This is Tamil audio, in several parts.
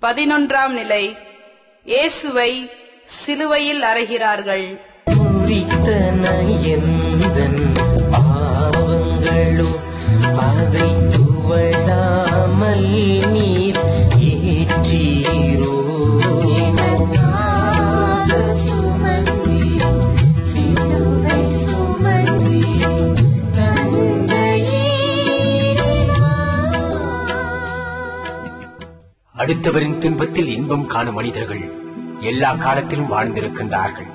11ஆம் நிலை. இயேசுவை சிலுவையில் அறைகிறார்கள். குறித்தன எந்தன் பாவங்களோ அதை துவளாமல் நீர் ஏற்றீரோ. அடுத்தவரின் துன்பத்தில் இன்பம் காணும் மனிதர்கள் எல்லா காலத்திலும் வாழ்ந்திருக்கின்றார்கள்.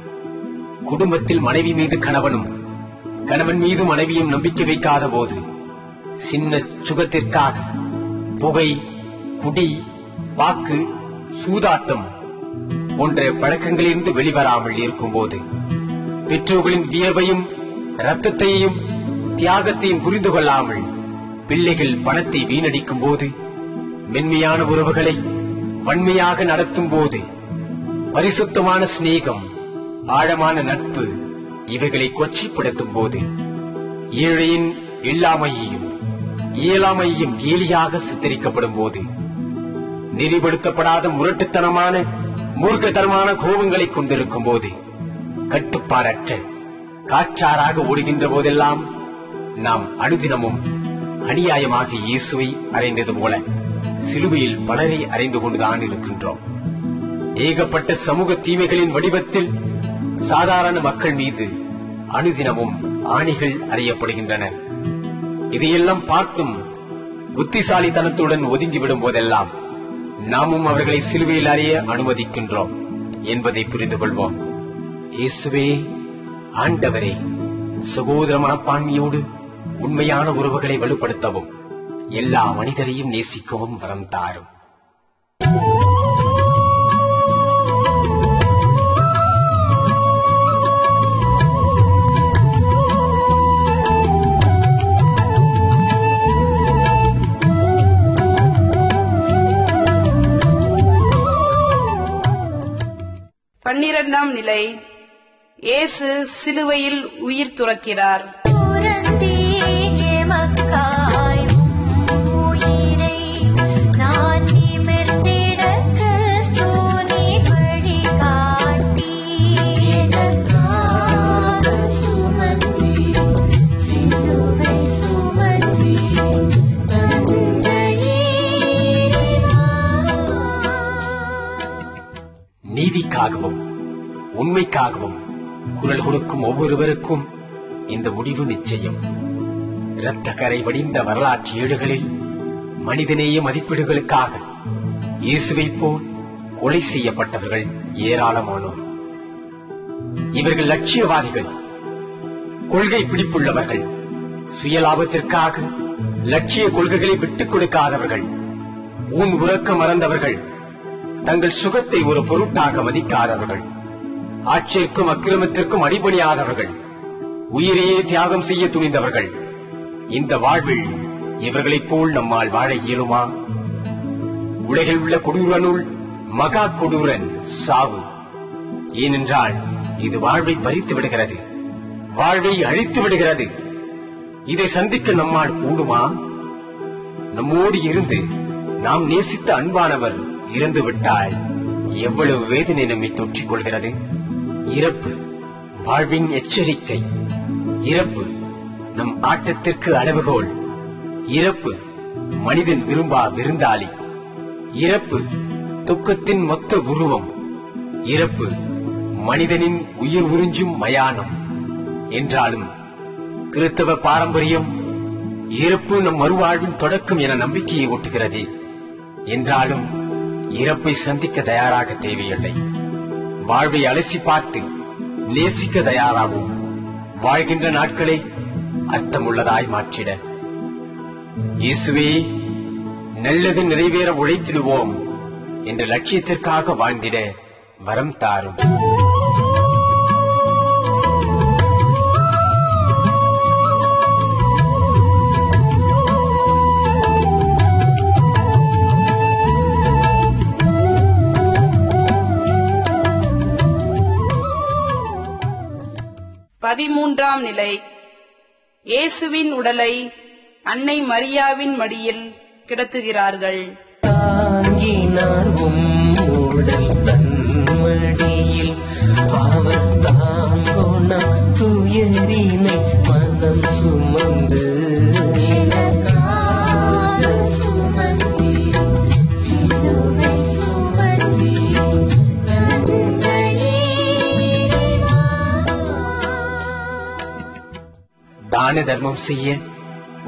குடும்பத்தில் மனைவி மீது கணவனும் கணவன் மீது மனைவியும் நம்பிக்கை வைக்காத போது, சின்ன சுகத்திற்காக புகை, குடி, வாக்கு, சூதாட்டம் போன்ற பழக்கங்களிலிருந்து வெளிவராமல் இருக்கும் போது, பெற்றோர்களின் வியர்வையும் இரத்தத்தையும் தியாகத்தையும் புரிந்து கொள்ளாமல் பிள்ளைகள் பணத்தை வீணடிக்கும் போது, மென்மையான உறவுகளை வன்மையாக நடத்தும் போது, பரிசுத்தமான சிநேகம், ஆழமான நட்பு இவைகளை கொச்சைப்படுத்தும் போது, ஏழையின் இல்லாமையையும் இயலாமையையும் கேலியாக சித்தரிக்கப்படும் போது, நெறிப்படுத்தப்படாத முரட்டுத்தனமான மூர்க்கத்தனமான கோபங்களை கொண்டிருக்கும் போது, கட்டுப்பாடற்ற காற்றாராக ஓடுகின்ற போதெல்லாம் நாம் அனுதினமும் அநியாயமாக இயேசுவை அறைந்தது போல சிலுவையில் பலரை அறைந்து கொண்டுதான் இருக்கின்றோம். ஏகப்பட்ட சமூக தீமைகளின் வடிவத்தில் சாதாரண மக்கள் மீது அனுதினமும் ஆணிகள் அறியப்படுகின்றன. இதையெல்லாம் பார்த்தும் புத்திசாலித்தனத்துடன் ஒதுங்கிவிடும் போதெல்லாம் நாமும் அவர்களை சிலுவையில் அறிய அனுமதிக்கின்றோம் என்பதை புரிந்து கொள்வோம். இயேசுவே, ஆண்டவரே, சகோதர மனப்பான்மையோடு உண்மையான உறவுகளை வலுப்படுத்தவும் எல்லா மனிதரையும் நேசிக்கவும் வரம் தாரும். பன்னிரண்டாம் நிலை. இயேசு சிலுவையில் உயிர் துறக்கிறார். நீதிக்காகவும் உண்மைக்காகவும் குரல் கொடுக்கும் ஒவ்வொருவருக்கும் இந்த முடிவு நிச்சயம். இரத்த கரை வடிந்த வரலாற்று ஏடுகளில் மனிதநேய மதிப்பீடுகளுக்காக இயேசுவை போல் கொலை செய்யப்பட்டவர்கள் ஏராளமானோர். இவர்கள் லட்சியவாதிகள், கொள்கை பிடிப்புள்ளவர்கள், சுயலாபத்திற்காக லட்சிய கொள்கைகளை விட்டுக் கொடுக்காதவர்கள், ஊன் உறக்க மறந்தவர்கள், தங்கள் சுகத்தை ஒரு பொருட்டாக மதிக்காதவர்கள், ஆட்சிக்கும் அக்கிரமத்திற்கும் அடிபணியாதவர்கள், உயிரையே தியாகம் செய்ய துணிந்தவர்கள். இந்த வாழ்வில் இவர்களைப் போல் நம்மால் வாழ இயலுமா? உலகில் உள்ள கொடூரனுள் மகா கொடூரன் சாவு. ஏனென்றால் இது வாழ்வை பறித்து விடுகிறது, வாழ்வை அழித்து விடுகிறது. இதை சந்திக்க நம்மால் கூடுமா? நம்மோடு இருந்து நாம் நேசித்த அன்பானவர் இறந்துவிட்டால் எவ்வளவு வேதனை நம்மை தொற்றிக் கொள்கிறது. இறப்பு வாழ்வின் எச்சரிக்கை. இறப்பு நம் ஆட்டத்திற்கு அளவுகோல். இறப்பு மனிதன் விரும்பா விருந்தாளி. இறப்பு துக்கத்தின் மொத்த உருவம். இறப்பு மனிதனின் உயிர் உறிஞ்சும் மயானம். என்றாலும் கிறிஸ்தவ பாரம்பரியம் இறப்பு நம் மறுவாழ்வின் தொடக்கம் என நம்பிக்கையை ஊட்டுகிறது. என்றாலும் இறப்பை சந்திக்க தயாராக தேவையில்லை. வாழ்வை அலசி பார்த்து நேசிக்க தயாராகும். வாழ்கின்ற நாட்களை அர்த்தமுள்ளதாய் மாற்றிட. இயேசுவே, நல்லது நிறைவேற உழைத்திடுவோம் என்ற லட்சியத்திற்காக வாழ்ந்திட வரம் தாரும். பதிமூன்றாம் நிலை. இயேசுவின் உடலை அன்னை மரியாவின் மடியில் கிடத்துகிறார்கள். தாங்கினார் உம்முடல் தன்மடியில் அவர் தாங்கோணம் துயரினை மனம் சுமந்து தான தர்மம் செய்ய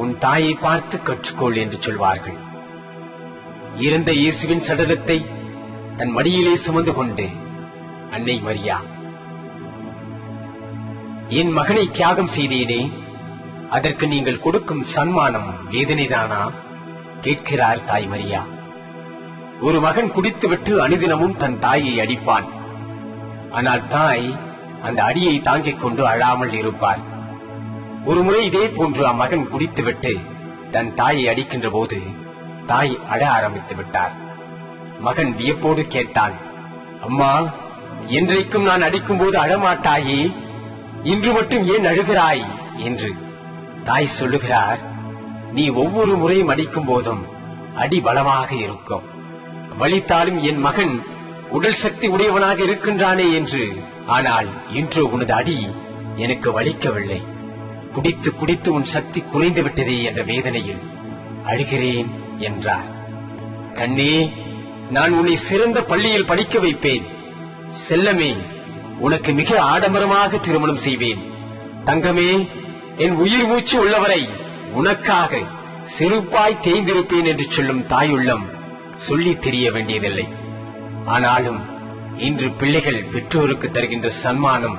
உன் தாயை பார்த்து கற்றுக்கொள் என்று சொல்வார்கள். இறந்த இயேசுவின் சடலத்தை தன் மடியிலே சுமந்து கொண்டு அன்னை மரியா, என் மகனை தியாகம் செய்தேனே, அதற்கு நீங்கள் கொடுக்கும் சன்மானம் வேதனைதானா கேட்கிறார் தாய் மரியா. ஒரு மகன் குடித்துவிட்டு அனுதினமும் தன் தாயை அடிப்பான். ஆனால் தாய் அந்த அடியை தாங்கிக் கொண்டு அழாமல் இருப்பார். ஒருமுறை இதே போன்று அம்மகன் குடித்துவிட்டு தன் தாயை அடிக்கின்ற போது தாய் அழ ஆரம்பித்து விட்டார். மகன் வியப்போடு கேட்டான், அம்மா, என்றைக்கும் நான் அடிக்கும் போது அழமாட்டாயே, இன்று மட்டும் ஏன் அழுகிறாய் என்று. தாய் சொல்லுகிறார், நீ ஒவ்வொரு முறையும் அடிக்கும் போதும் அடி பலமாக இருக்கும், வலித்தாலும் என் மகன் உடல் சக்தி உடையவனாக இருக்கின்றானே என்று. ஆனால் இன்று உனது அடி எனக்கு வலிக்கவில்லை, குடித்து குடித்து உன் சக்தி குறைந்து விட்டதே என்ற வேதனையில் அழுகிறேன் என்றார். கண்ணே, நான் உன்னை சிறந்த பள்ளியில் படிக்க வைப்பேன். செல்லமே, உனக்கு மிக ஆடம்பரமாக திருமணம் செய்வேன். தங்கமே, என் உயிர் மூச்சு உள்ளவரை உனக்காக செருப்பாய் தேய்ந்திருப்பேன் என்று சொல்லும் தாயுள்ளம் சொல்லி தெரிய வேண்டியதில்லை. ஆனாலும் இன்று பிள்ளைகள் பெற்றோருக்கு தருகின்ற சன்மானம்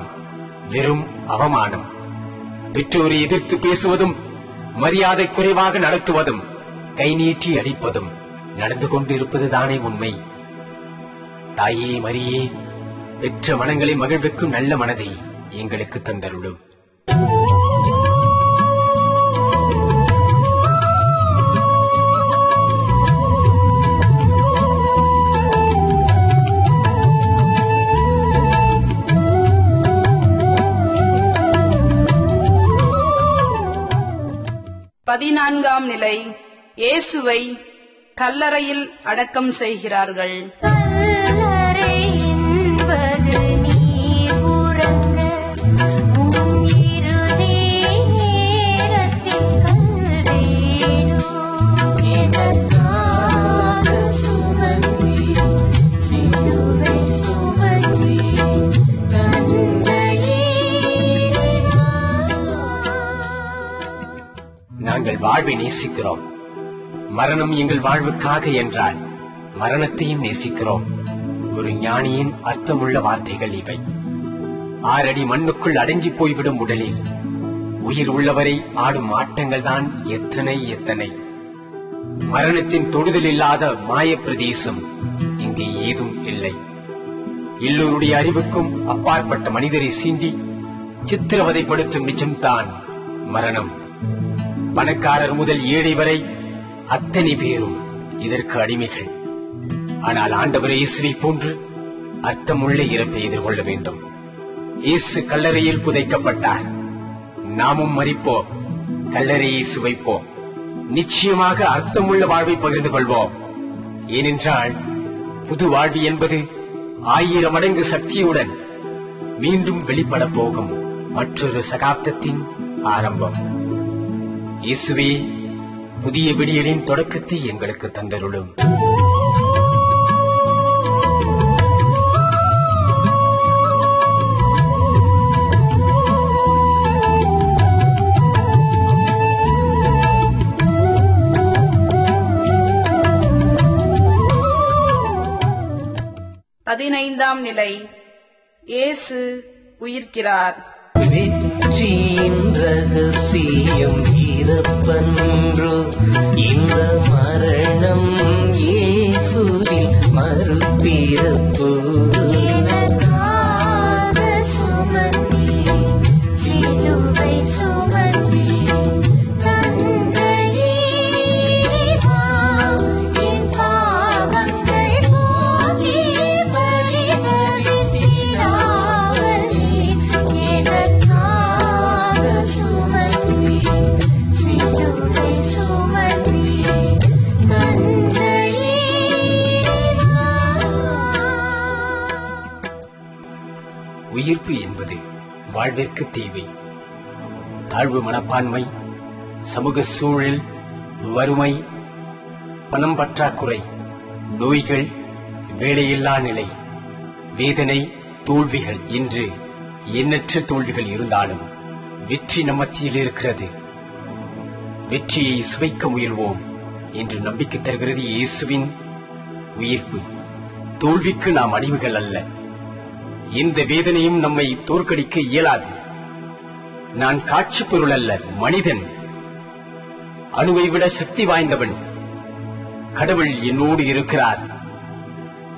வெறும் அவமானம். பெற்றோரை எதிர்த்து பேசுவதும், மரியாதை குறைவாக நடத்துவதும், கை நீட்டி அடிப்பதும் நடந்து கொண்டிருப்பதுதானே உண்மை. தாயே மரியே, பெற்ற மனங்களை மகிழ்விக்கும் நல்ல மனதை எங்களுக்கு தந்தருளும். பதினான்காம் நிலை. இயேசுவை கல்லறையில் அடக்கம் செய்கிறார்கள். நாங்கள் வாழ்வை நேசிக்கிறோம், மரணம் எங்கள் வாழ்வுக்காக என்றால் மரணத்தையும் நேசிக்கிறோம். ஒரு ஞானியின் அர்த்தமுள்ள வார்த்தைகள் இவை. 6 அடி மண்ணுக்குள் அடங்கி போய்விடும் உடலில் உயிர் உள்ளவரை ஆடும் ஆட்டங்கள் தான் எத்தனை எத்தனை. மரணத்தின் தொடுதல் இல்லாத மாய பிரதேசம் இங்கே ஏதும் இல்லை. எல்லோருடைய அறிவுக்கும் அப்பாற்பட்ட மனிதரை சீண்டி சித்திரவதைப்படுத்தும் நிஜம்தான் மரணம். பணக்காரர் முதல் ஏழை வரை அத்தனை பேரும் இதற்கு அடிமைகள். ஆனால் ஆண்டவர் இயேசுவை போன்று அர்த்தமுள்ள இறப்பை எதிர்கொள்ள வேண்டும். இயேசு கல்லறையில் புதைக்கப்பட்டார். நாமும் மரிப்போம், கல்லறையை சுவைப்போம். நிச்சயமாக அர்த்தமுள்ள வாழ்வை பகிர்ந்து கொள்வோம். ஏனென்றால் புது வாழ்வு என்பது 1000 மடங்கு சக்தியுடன் மீண்டும் வெளிப்பட போகும் மற்றொரு சகாப்தத்தின் ஆரம்பம். இயேசுவே, புதிய விடியலின் தொடக்கத்தை எங்களுக்கு தந்தருளும். பதினைந்தாம் நிலை. இயேசு உயிர்க்கிறார். வெற்றியின் ரகசியம் இறப்பன்றோ, இந்த மரணம் இயேசுவில் மறுபிறப்பு. சுமந்தி உயிர்ப்பு என்பது வாழ்விற்கு தேவை. தாழ்வு மனப்பான்மை, சமூக சூழல், வறுமை, பணம் பற்றாக்குறை, நோய்கள், வேலையில்லா நிலை, வேதனை, தோல்விகள் என்று எண்ணற்ற தோல்விகள் இருந்தாலும் வெற்றி நம் மத்தியில் இருக்கிறது. வெற்றியை சுவைக்க முயல்வோம் என்று நம்பிக்கை தருகிறது இயேசுவின் உயிர்ப்பு. தோல்விக்கு நாம் அடிமைகள் அல்ல. எந்த வேதனையும் நம்மை தோற்கடிக்க இயலாது. நான் காட்சி பொருள் அல்ல, மனிதன். அணுவை விட சக்தி வாய்ந்தவன். கடவுள் என்னோடு இருக்கிறார்.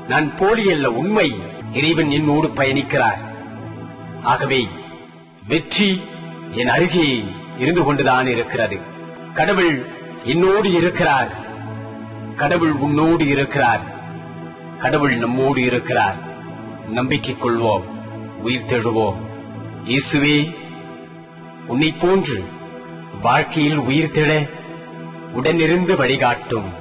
நான் போலி அல்ல, உண்மை. இறைவன் என்னோடு பயணிக்கிறார். ஆகவே வெற்றி என் அருகே இருந்து கொண்டுதான் இருக்கிறது. கடவுள் என்னோடு இருக்கிறார். கடவுள் உன்னோடு இருக்கிறார். கடவுள் நம்மோடு இருக்கிறார். நம்பிக்கை கொள்வோம், உயிர் தெழுவோம். இயேசுவே, உன்னை போன்று வாழ்க்கையில் உயிர் தெழ உடனிருந்து வழிகாட்டும்.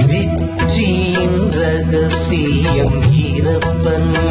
வெற்றியின் ரகசியம் இறப்பன்